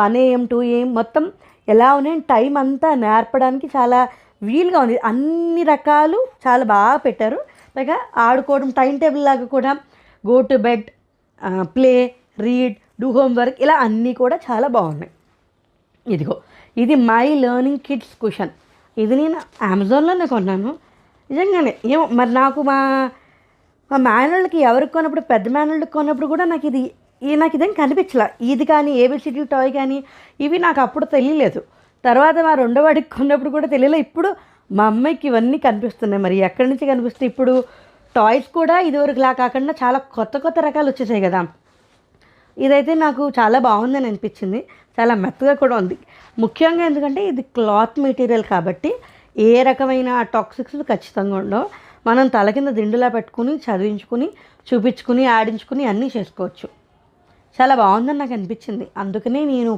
1 AM 2 AM మొత్తం ఎలా ఉన్నాయి టైం అంతా నేర్పడానికి చాలా వీలుగా ఉంది. అన్ని రకాలు చాలా బాగా పెట్టారు. పైగా ఆడుకోవడం టైం టేబుల్ లాగా కూడా go to bed, play, read, do homework ఇలా అన్నీ కూడా చాలా బాగున్నాయి. ఇదిగో ఇది మై లెర్నింగ్ కిడ్స్ కుషన్. ఇది నేను అమెజాన్లోనే కొన్నాను. నిజంగానే ఏమో మరి నాకు మా మేనళ్ళకి ఎవరికి కొన్నప్పుడు పెద్ద మేనళ్ళకి కొన్నప్పుడు కూడా నాకు ఇదేం కనిపించలే. ఇది కానీ ఏబిసిడి టాయ్ కానీ ఇవి నాకు అప్పుడు తెలియలేదు. తర్వాత మా రెండో వాడికి కొన్నప్పుడు కూడా తెలియలేదు. ఇప్పుడు మా అమ్మాయికి ఇవన్నీ కనిపిస్తున్నాయి. మరి ఎక్కడి నుంచి కనిపిస్తాయి? ఇప్పుడు టాయ్స్ కూడా ఇదివరకులా కాకుండా చాలా కొత్త కొత్త రకాలు వచ్చేసాయి కదా. ఇదైతే నాకు చాలా బాగుందని అనిపించింది. చాలా మెత్తగా కూడా ఉంది. ముఖ్యంగా ఎందుకంటే ఇది క్లాత్ మెటీరియల్ కాబట్టి ఏ రకమైన టాక్సిక్స్ ఖచ్చితంగా ఉండవు. మనం తల కింద దిండులా పెట్టుకుని చదివించుకుని చూపించుకుని ఆడించుకుని అన్నీ చేసుకోవచ్చు. చాలా బాగుందని నాకు అనిపించింది. అందుకనే నేను